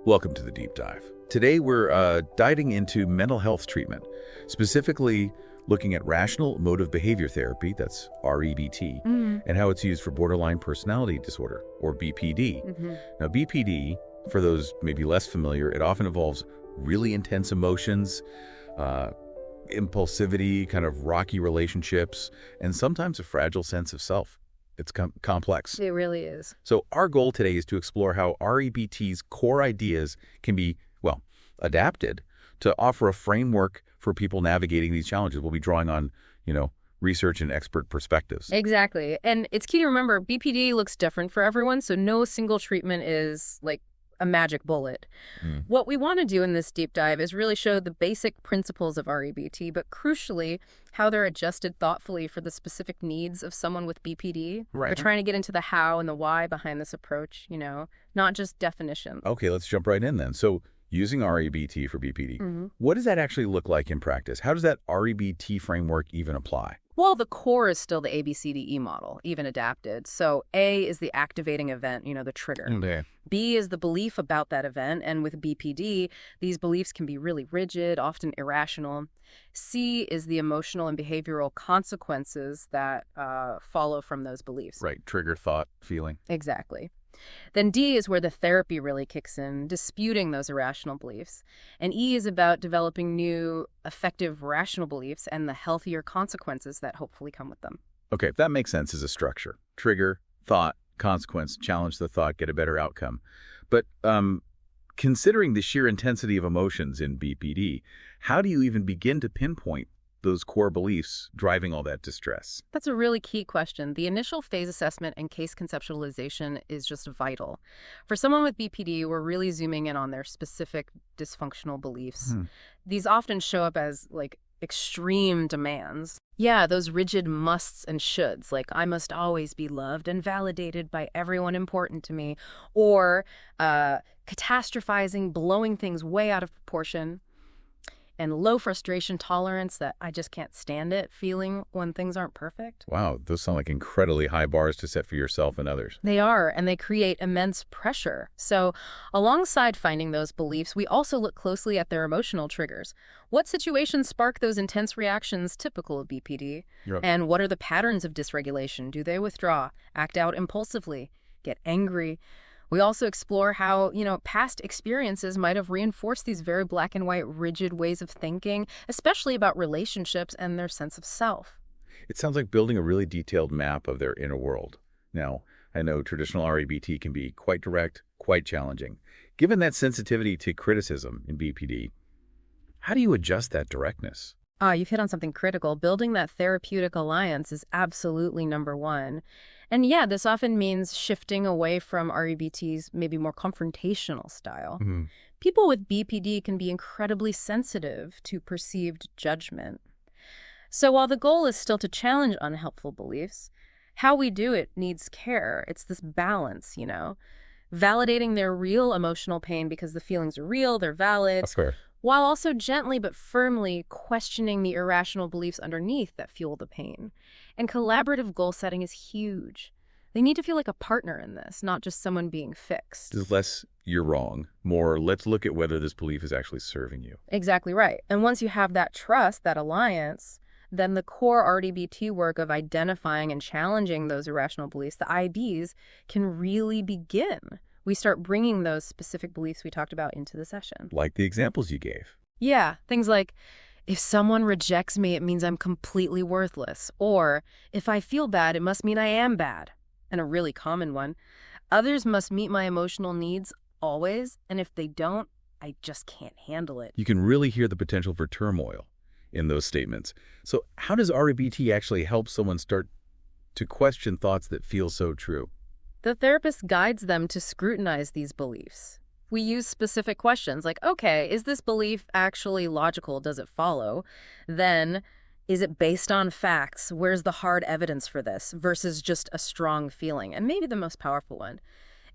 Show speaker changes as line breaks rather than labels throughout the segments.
Welcome to the Deep Dive. Today we're diving into mental health treatment, specifically looking at Rational Emotive Behavior Therapy, that's REBT, and how it's used for borderline personality disorder, or BPD. Now, BPD, for those maybe less familiar, it often involves really intense emotions, impulsivity, kind of rocky relationships, and sometimes a fragile sense of self. It's complex.
It really is.
So our goal today is to explore how REBT's core ideas can be, well, adapted to offer a framework for people navigating these challenges. We'll be drawing on, research and expert perspectives.
Exactly. And it's key to remember, BPD looks different for everyone, so no single treatment is like a magic bullet. What we want to do in this deep dive is really show the basic principles of REBT, but crucially, how they're adjusted thoughtfully for the specific needs of someone with BPD.
Right.
We're trying to get into the how and the why behind this approach, not just definitions.
Okay, let's jump right in then. So using REBT for BPD, what does that actually look like in practice? How does that REBT framework even apply?
Well, the core is still the ABCDE model, even adapted. So A is the activating event, the trigger.
Okay.
B is the belief about that event, and with BPD, these beliefs can be really rigid, often irrational. C is the emotional and behavioral consequences that follow from those beliefs.
Right, trigger, thought, feeling.
Exactly. Then D is where the therapy really kicks in, disputing those irrational beliefs. And E is about developing new, effective, rational beliefs and the healthier consequences that hopefully come with them.
Okay, that makes sense as a structure. Trigger, thought, consequence, challenge the thought, get a better outcome. But considering the sheer intensity of emotions in BPD, how do you even begin to pinpoint those core beliefs driving all that distress?
That's a really key question. The initial phase assessment and case conceptualization is just vital. For someone with BPD, we're really zooming in on their specific dysfunctional beliefs. These often show up as extreme demands. Yeah, those rigid musts and shoulds, like I must always be loved and validated by everyone important to me, or catastrophizing, blowing things way out of proportion, and low frustration tolerance that I just can't stand it feeling when things aren't perfect.
Wow, those sound like incredibly high bars to set for yourself and others.
They are, and they create immense pressure. So alongside finding those beliefs, we also look closely at their emotional triggers. What situations spark those intense reactions typical of BPD?
Yep.
And what are the patterns of dysregulation? Do they withdraw, act out impulsively, get angry? We also explore how, past experiences might have reinforced these very black and white, rigid ways of thinking, especially about relationships and their sense of self.
It sounds like building a really detailed map of their inner world. Now, I know traditional REBT can be quite direct, quite challenging. Given that sensitivity to criticism in BPD, how do you adjust that directness?
You've hit on something critical. Building that therapeutic alliance is absolutely number one. And yeah, this often means shifting away from REBT's maybe more confrontational style. People with BPD can be incredibly sensitive to perceived judgment. So while the goal is still to challenge unhelpful beliefs, how we do it needs care. It's this balance, validating their real emotional pain because the feelings are real, they're valid.
That's fair.
While also gently but firmly questioning the irrational beliefs underneath that fuel the pain. And collaborative goal setting is huge. They need to feel like a partner in this, not just someone being fixed.
It's less you're wrong, more let's look at whether this belief is actually serving you.
Exactly right. And once you have that trust, that alliance, then the core REBT work of identifying and challenging those irrational beliefs, the IBs, can really begin. We start bringing those specific beliefs we talked about into the session.
Like the examples you gave.
Yeah, things like, if someone rejects me, it means I'm completely worthless. Or, if I feel bad, it must mean I am bad. And a really common one, others must meet my emotional needs always, and if they don't, I just can't handle it.
You can really hear the potential for turmoil in those statements. So how does REBT actually help someone start to question thoughts that feel so true?
The therapist guides them to scrutinize these beliefs. We use specific questions like, okay, is this belief actually logical? Does it follow? Then, is it based on facts? Where's the hard evidence for this versus just a strong feeling? And maybe the most powerful one,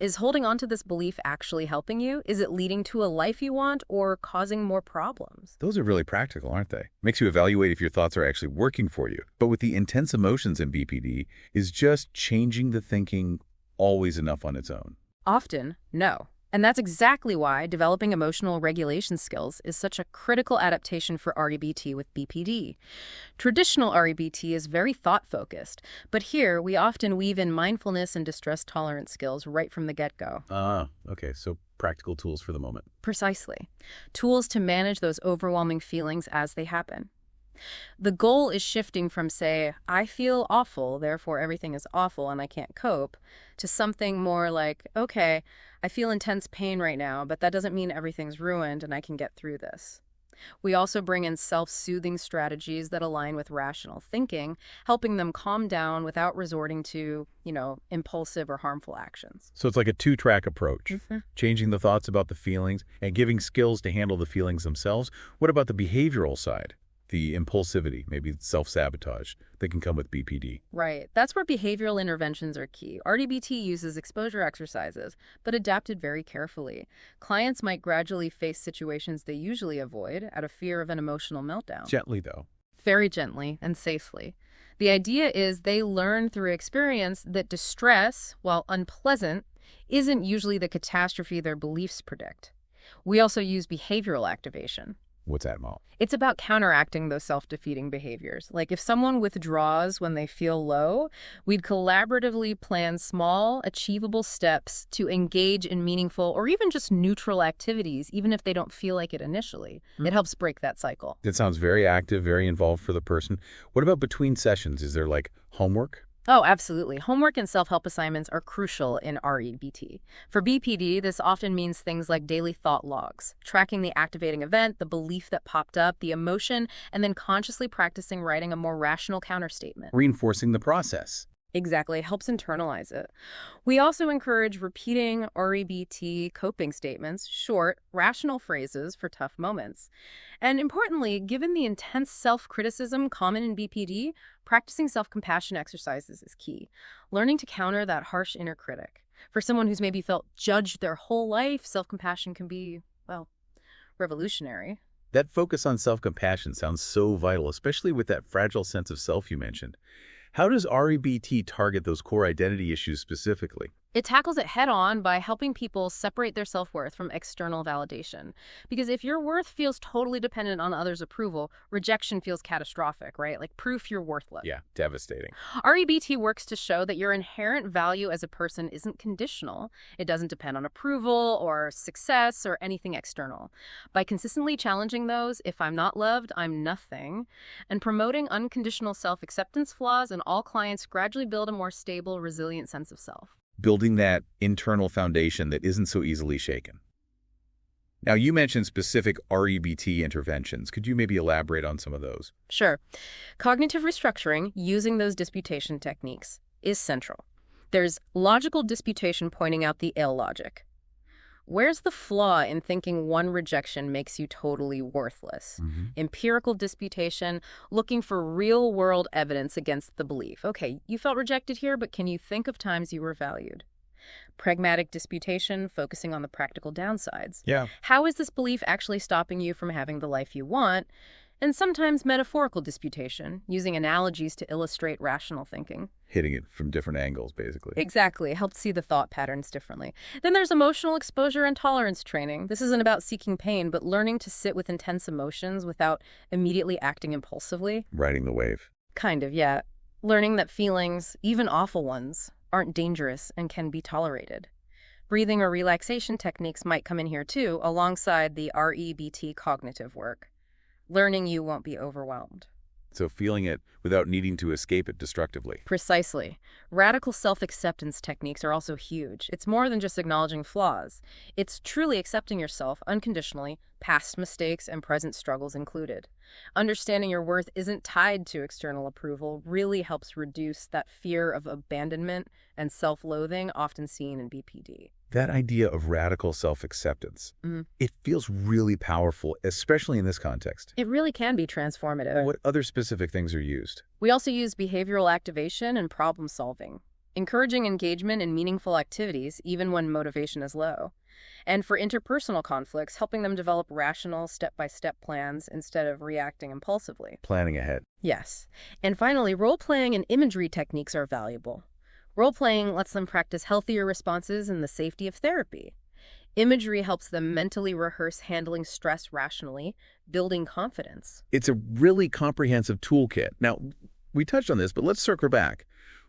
is holding on to this belief actually helping you? Is it leading to a life you want or causing more problems?
Those are really practical, aren't they? Makes you evaluate if your thoughts are actually working for you. But with the intense emotions in BPD, is just changing the thinking always enough on its own?
Often, no. And that's exactly why developing emotional regulation skills is such a critical adaptation for REBT with BPD. Traditional REBT is very thought-focused, but here we often weave in mindfulness and distress tolerance skills right from the get-go.
Okay, so practical tools for the moment.
Precisely. Tools to manage those overwhelming feelings as they happen. The goal is shifting from, say, I feel awful, therefore everything is awful and I can't cope, to something more like, okay, I feel intense pain right now, but that doesn't mean everything's ruined and I can get through this. We also bring in self-soothing strategies that align with rational thinking, helping them calm down without resorting to, impulsive or harmful actions.
So it's like a two-track approach, changing the thoughts about the feelings and giving skills to handle the feelings themselves. What about the behavioral side? The impulsivity, maybe self-sabotage that can come with BPD.
Right. That's where behavioral interventions are key. RDBT uses exposure exercises, but adapted very carefully. Clients might gradually face situations they usually avoid out of fear of an emotional meltdown.
Gently, though.
Very gently and safely. The idea is they learn through experience that distress, while unpleasant, isn't usually the catastrophe their beliefs predict. We also use behavioral activation.
What's that, Mal?
It's about counteracting those self-defeating behaviors. Like if someone withdraws when they feel low, we'd collaboratively plan small, achievable steps to engage in meaningful or even just neutral activities, even if they don't feel like it initially. It helps break that cycle.
That sounds very active, very involved for the person. What about between sessions? Is there like homework?
Oh, absolutely. Homework and self-help assignments are crucial in REBT. For BPD, this often means things like daily thought logs, tracking the activating event, the belief that popped up, the emotion, and then consciously practicing writing a more rational counterstatement.
Reinforcing the process.
Exactly. It helps internalize it. We also encourage repeating REBT coping statements, short, rational phrases for tough moments. And importantly, given the intense self-criticism common in BPD, practicing self-compassion exercises is key. Learning to counter that harsh inner critic. For someone who's maybe felt judged their whole life, self-compassion can be, revolutionary.
That focus on self-compassion sounds so vital, especially with that fragile sense of self you mentioned. How does REBT target those core identity issues specifically?
It tackles it head-on by helping people separate their self-worth from external validation. Because if your worth feels totally dependent on others' approval, rejection feels catastrophic, right? Like proof you're worthless.
Yeah, devastating.
REBT works to show that your inherent value as a person isn't conditional. It doesn't depend on approval or success or anything external. By consistently challenging those, if I'm not loved, I'm nothing, and promoting unconditional self-acceptance flaws, and all clients gradually build a more stable, resilient sense of self.
Building that internal foundation that isn't so easily shaken. Now, you mentioned specific REBT interventions. Could you maybe elaborate on some of those?
Sure. Cognitive restructuring, using those disputation techniques, is central. There's logical disputation pointing out the ill logic. Where's the flaw in thinking one rejection makes you totally worthless? Empirical disputation, looking for real-world evidence against the belief. Okay, you felt rejected here, but can you think of times you were valued? Pragmatic disputation, focusing on the practical downsides.
Yeah.
How is this belief actually stopping you from having the life you want? And sometimes metaphorical disputation, using analogies to illustrate rational thinking.
Hitting it from different angles, basically.
Exactly. It helps see the thought patterns differently. Then there's emotional exposure and tolerance training. This isn't about seeking pain, but learning to sit with intense emotions without immediately acting impulsively.
Riding the wave.
Kind of, yeah. Learning that feelings, even awful ones, aren't dangerous and can be tolerated. Breathing or relaxation techniques might come in here too, alongside the REBT cognitive work. Learning you won't be overwhelmed.
So feeling it without needing to escape it destructively.
Precisely. Radical self-acceptance techniques are also huge. It's more than just acknowledging flaws. It's truly accepting yourself unconditionally, past mistakes and present struggles included. Understanding your worth isn't tied to external approval really helps reduce that fear of abandonment and self-loathing often seen in BPD.
That idea of radical self-acceptance, it feels really powerful, especially in this context.
It really can be transformative.
What other specific things are used?
We also use behavioral activation and problem solving, encouraging engagement in meaningful activities even when motivation is low. And for interpersonal conflicts, helping them develop rational step-by-step plans instead of reacting impulsively.
Planning ahead.
Yes. And finally, role-playing and imagery techniques are valuable. Role-playing lets them practice healthier responses in the safety of therapy. Imagery helps them mentally rehearse handling stress rationally, building confidence.
It's a really comprehensive toolkit. Now, we touched on this, but let's circle back.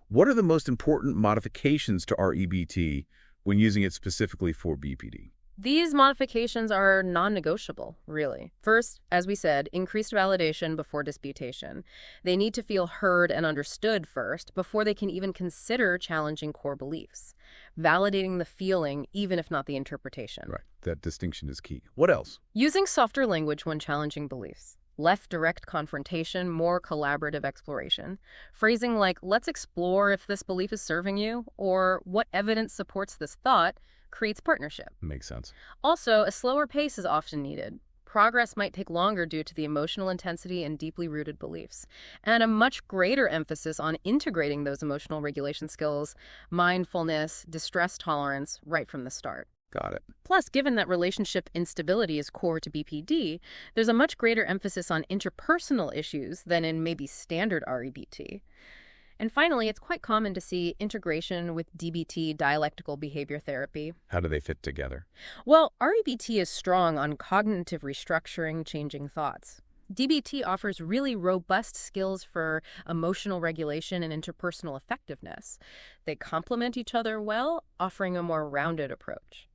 What are the most important modifications to REBT when using it specifically for BPD?
These modifications are non-negotiable, really. First, as we said, increased validation before disputation. They need to feel heard and understood first before they can even consider challenging core beliefs. Validating the feeling, even if not the interpretation.
Right. That distinction is key. What else?
Using softer language when challenging beliefs. Less direct confrontation, more collaborative exploration. Phrasing like, let's explore if this belief is serving you, or what evidence supports this thought, creates partnership.
Makes sense.
Also, a slower pace is often needed. Progress might take longer due to the emotional intensity and deeply rooted beliefs, and a much greater emphasis on integrating those emotional regulation skills, mindfulness, distress tolerance, right from the start.
Got it.
Plus, given that relationship instability is core to BPD, there's a much greater emphasis on interpersonal issues than in maybe standard REBT. And finally, it's quite common to see integration with DBT, dialectical behavior therapy.
How do they fit together?
Well, REBT is strong on cognitive restructuring, changing thoughts. DBT offers really robust skills for emotional regulation and interpersonal effectiveness. They complement each other well, offering a more rounded approach.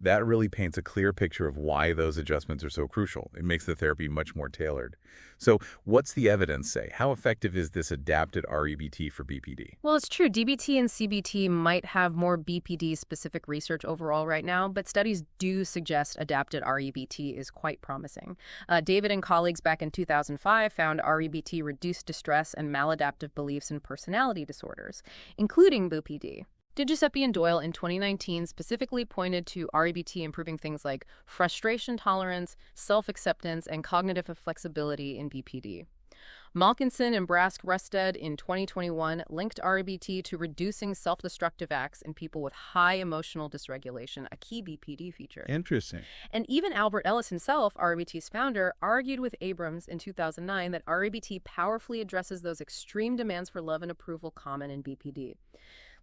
That really paints a clear picture of why those adjustments are so crucial. It makes the therapy much more tailored. So what's the evidence say? How effective is this adapted REBT for BPD?
Well, it's true. DBT and CBT might have more BPD-specific research overall right now, but studies do suggest adapted REBT is quite promising. David and colleagues back in 2005 found REBT reduced distress and maladaptive beliefs in personality disorders, including BPD. Giuseppe and Doyle in 2019 specifically pointed to REBT improving things like frustration tolerance, self-acceptance, and cognitive flexibility in BPD. Malkinson and Brask-Rusted in 2021 linked REBT to reducing self-destructive acts in people with high emotional dysregulation, a key BPD feature.
Interesting.
And even Albert Ellis himself, REBT's founder, argued with Abrams in 2009 that REBT powerfully addresses those extreme demands for love and approval common in BPD.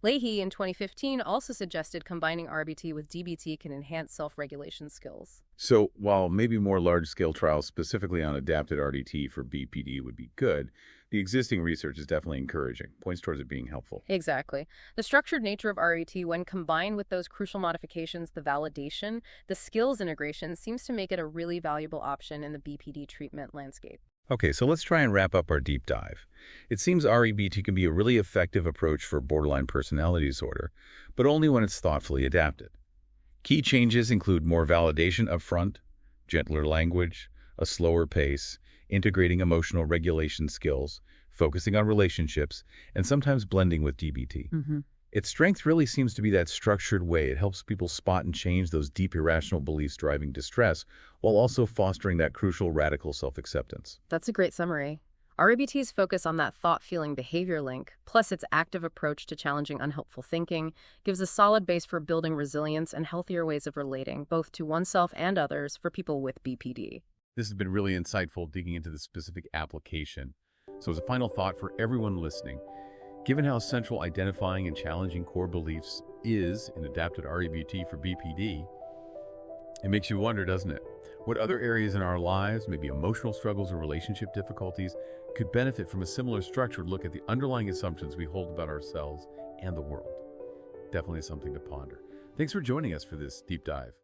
Leahy in 2015 also suggested combining REBT with DBT can enhance self-regulation skills.
So while maybe more large-scale trials specifically on adapted RDT for BPD would be good, the existing research is definitely encouraging, points towards it being helpful.
Exactly. The structured nature of REBT, when combined with those crucial modifications, the validation, the skills integration, seems to make it a really valuable option in the BPD treatment landscape.
Okay, so let's try and wrap up our deep dive. It seems REBT can be a really effective approach for borderline personality disorder, but only when it's thoughtfully adapted. Key changes include more validation upfront, gentler language, a slower pace, integrating emotional regulation skills, focusing on relationships, and sometimes blending with DBT. Its strength really seems to be that structured way. It helps people spot and change those deep irrational beliefs driving distress, while also fostering that crucial radical self-acceptance.
That's a great summary. REBT's focus on that thought-feeling-behavior link, plus its active approach to challenging unhelpful thinking, gives a solid base for building resilience and healthier ways of relating, both to oneself and others, for people with BPD.
This has been really insightful, digging into the specific application. So as a final thought for everyone listening, given how central identifying and challenging core beliefs is in adapted REBT for BPD, it makes you wonder, doesn't it? What other areas in our lives, maybe emotional struggles or relationship difficulties, could benefit from a similar structured look at the underlying assumptions we hold about ourselves and the world? Definitely something to ponder. Thanks for joining us for this deep dive.